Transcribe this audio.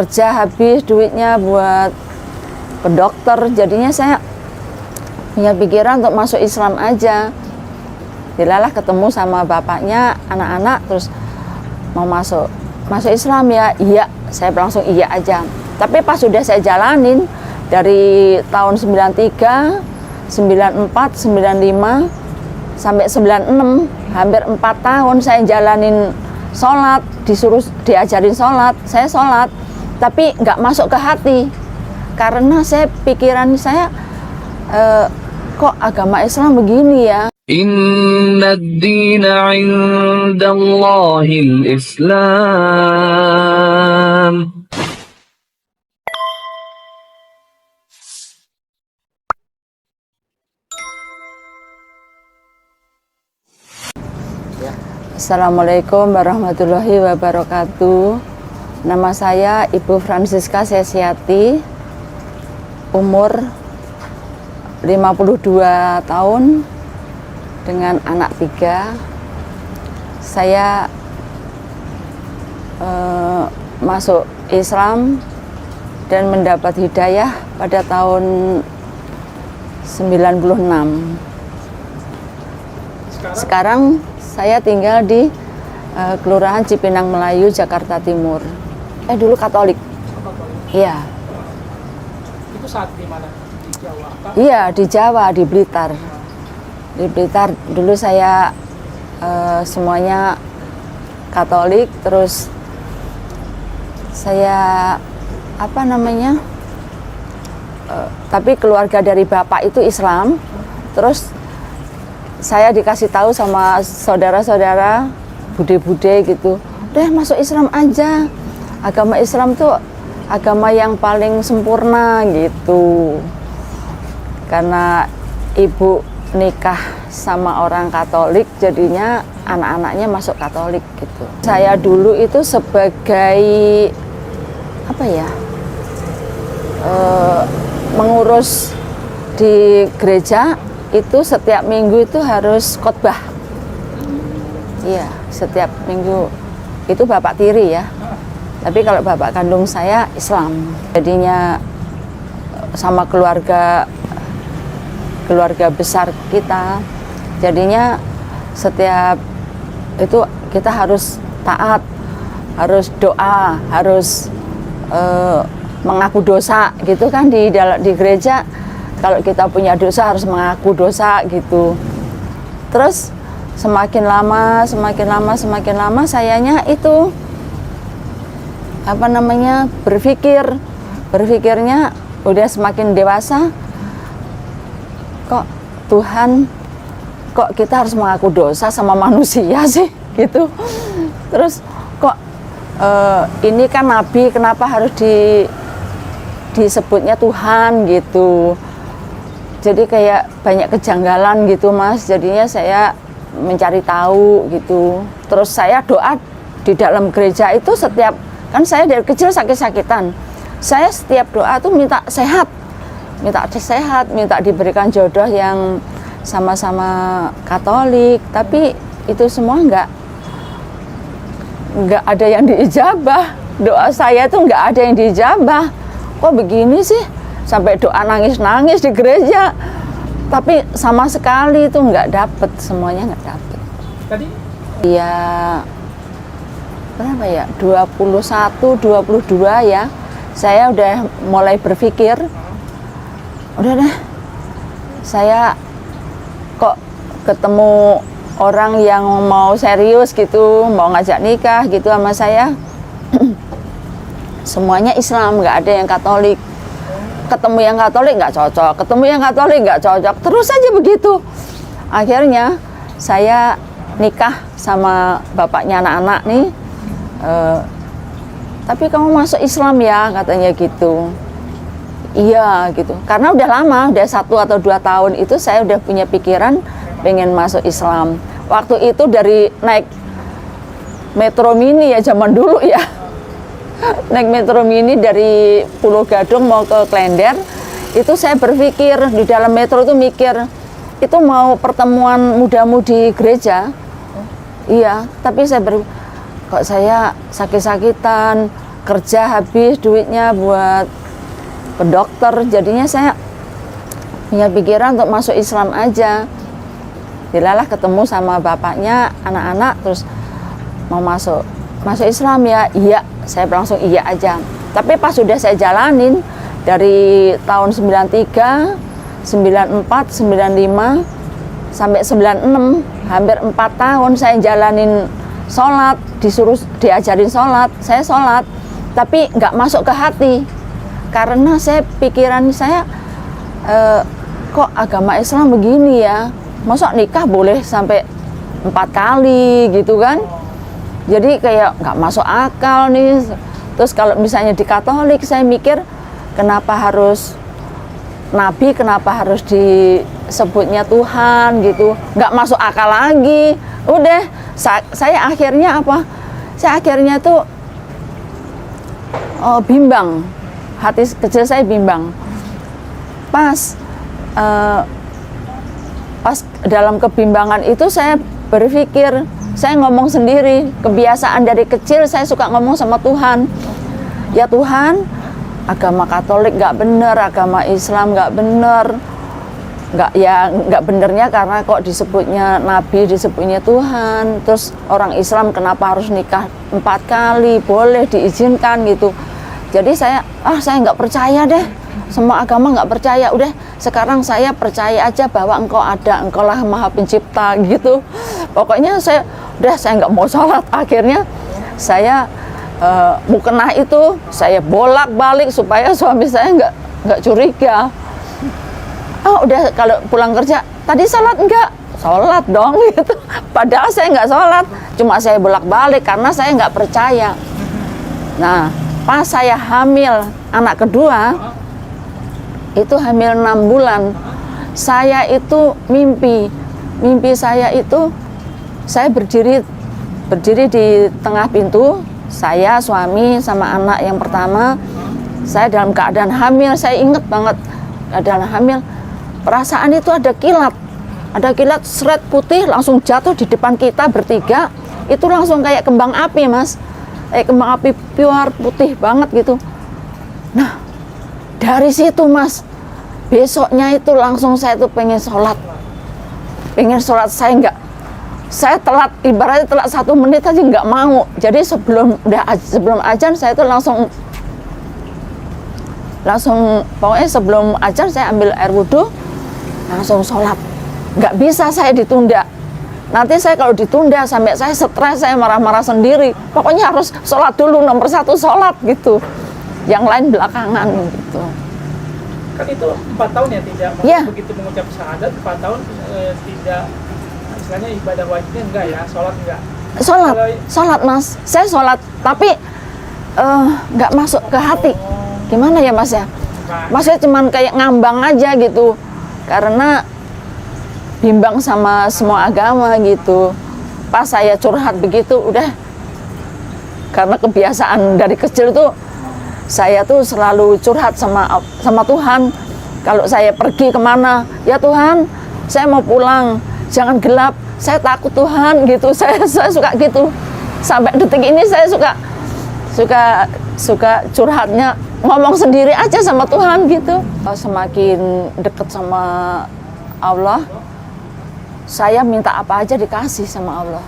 kerja habis duitnya buat ke dokter, jadinya saya punya pikiran untuk masuk Islam aja. Dilalah ketemu sama bapaknya, anak-anak, terus mau masuk Islam ya, iya, saya langsung iya aja. Tapi pas sudah saya jalanin dari tahun 93, 94, 95 sampai 96, hampir 4 tahun saya jalanin sholat, disuruh diajarin sholat, saya sholat, tapi nggak masuk ke hati, karena pikiran saya kok agama Islam begini ya. Inna ad-dina 'indallahil Islam. Assalamualaikum warahmatullahi wabarakatuh. Nama saya Ibu Francisca Sesiati, umur 52 tahun dengan anak 3. Saya masuk Islam dan mendapat hidayah pada tahun 96. Sekarang saya tinggal di Kelurahan Cipinang Melayu, Jakarta Timur. Dulu Katolik. Iya. Itu saat di mana? Di Jawa? Iya, di Jawa, di Blitar. Di Blitar dulu saya semuanya Katolik, terus saya tapi keluarga dari bapak itu Islam. Terus saya dikasih tahu sama saudara-saudara, bude-bude gitu, udah masuk Islam aja, agama Islam tuh agama yang paling sempurna gitu. Karena ibu nikah sama orang Katolik, jadinya anak-anaknya masuk Katolik gitu. Saya dulu itu sebagai mengurus di gereja, itu setiap minggu itu harus khotbah. Iya, setiap minggu itu bapak tiri ya. Tapi kalau bapak kandung saya Islam. Jadinya sama keluarga besar kita. Jadinya setiap itu kita harus taat, harus doa, harus mengaku dosa gitu kan di gereja. Kalau kita punya dosa harus mengaku dosa gitu. Terus semakin lama sayanya itu berpikirnya udah semakin dewasa, kok Tuhan, kok kita harus mengaku dosa sama manusia sih gitu. Terus kok ini kan Nabi, kenapa harus disebutnya Tuhan gitu. Jadi kayak banyak kejanggalan gitu Mas, jadinya saya mencari tahu gitu. Terus saya doa di dalam gereja itu setiap, kan saya dari kecil sakit-sakitan, saya setiap doa tuh minta sehat, minta diberikan jodoh yang sama-sama Katolik. Tapi itu semua nggak ada yang diijabah, doa saya tuh nggak ada yang diijabah. Kok begini sih? Sampai doa nangis-nangis di gereja, tapi sama sekali itu nggak dapet, semuanya nggak dapet. Tadi? Ya berapa ya? 21, 22 ya. Saya udah mulai berpikir, udah deh, saya kok ketemu orang yang mau serius gitu, mau ngajak nikah gitu sama saya, semuanya Islam, nggak ada yang Katolik. Ketemu yang Katolik nggak cocok, terus aja begitu. Akhirnya saya nikah sama bapaknya anak-anak nih, tapi kamu masuk Islam ya, katanya gitu. Iya gitu, karena udah lama, udah 1 atau 2 tahun itu saya udah punya pikiran pengen masuk Islam. Waktu itu dari naik Metro Mini ya, zaman dulu ya, naik Metro Mini dari Pulau Gadung mau ke Klender, itu saya berpikir di dalam metro itu mikir, itu mau pertemuan muda-mudi gereja. Iya, tapi kok saya sakit-sakitan, kerja habis duitnya buat ke dokter, jadinya saya punya pikiran untuk masuk Islam aja. Dilalah ketemu sama bapaknya, anak-anak, terus mau masuk Islam ya, iya, saya langsung iya aja. Tapi pas sudah saya jalanin dari tahun 93, 94, 95 sampai 96, hampir 4 tahun saya jalanin sholat, diajarin sholat, saya sholat, tapi nggak masuk ke hati, karena saya pikiran saya kok agama Islam begini ya, masa nikah boleh sampai 4 kali gitu kan, jadi kayak nggak masuk akal nih. Terus kalau misalnya di Katolik saya mikir kenapa harus Nabi, kenapa harus disebutnya Tuhan gitu, nggak masuk akal lagi. Udah saya akhirnya apa, saya akhirnya tuh bimbang, hati kecil saya bimbang. Pas dalam kebimbangan itu saya berpikir, saya ngomong sendiri, kebiasaan dari kecil saya suka ngomong sama Tuhan, ya Tuhan, agama Katolik nggak bener, agama Islam nggak bener, nggak benernya karena kok disebutnya Nabi, disebutnya Tuhan, terus orang Islam kenapa harus nikah 4 kali, boleh diizinkan gitu. Jadi saya nggak percaya deh, semua agama nggak percaya, udah sekarang saya percaya aja bahwa engkau ada, engkau lah maha pencipta gitu. Pokoknya saya nggak mau sholat. Akhirnya saya mukena itu saya bolak-balik supaya suami saya nggak curiga. Udah kalau pulang kerja, tadi sholat enggak? Sholat dong gitu. Padahal saya nggak sholat, cuma saya bolak-balik karena saya nggak percaya. Nah, pas saya hamil anak kedua, itu hamil 6 bulan, saya itu mimpi saya itu, saya berdiri di tengah pintu, saya, suami, sama anak yang pertama, saya dalam keadaan hamil. Saya inget banget keadaan hamil, perasaan itu ada kilat seret putih langsung jatuh di depan kita bertiga, itu langsung kayak kembang api mas, kayak kembang api pure putih banget gitu. Nah dari situ mas, besoknya itu langsung saya tuh pengen sholat, saya telat, ibaratnya telat 1 menit aja nggak mau. Jadi sebelum azan saya tuh langsung pokoknya sebelum azan saya ambil air wudhu, langsung sholat. Nggak bisa saya ditunda. Nanti saya kalau ditunda sampai saya stres, saya marah-marah sendiri. Pokoknya harus sholat dulu, nomor 1 sholat gitu. Yang lain belakangan gitu. Kan itu 4 tahun ya, tidak Ya. begitu mengucap syahadat 4 tahun tidak, istilahnya ibadah wajibnya enggak ya, sholat enggak? Sholat mas, saya sholat tapi nggak masuk ke hati. Gimana ya mas ya? Maksudnya cuman kayak ngambang aja gitu, karena bimbang sama semua agama gitu. Pas saya curhat begitu, udah, karena kebiasaan dari kecil tuh saya tuh selalu curhat sama Tuhan. Kalau saya pergi kemana, ya Tuhan, saya mau pulang, jangan gelap, saya takut Tuhan gitu. Saya suka gitu. Sampai detik ini saya suka curhatnya, ngomong sendiri aja sama Tuhan gitu. Semakin dekat sama Allah, saya minta apa aja dikasih sama Allah.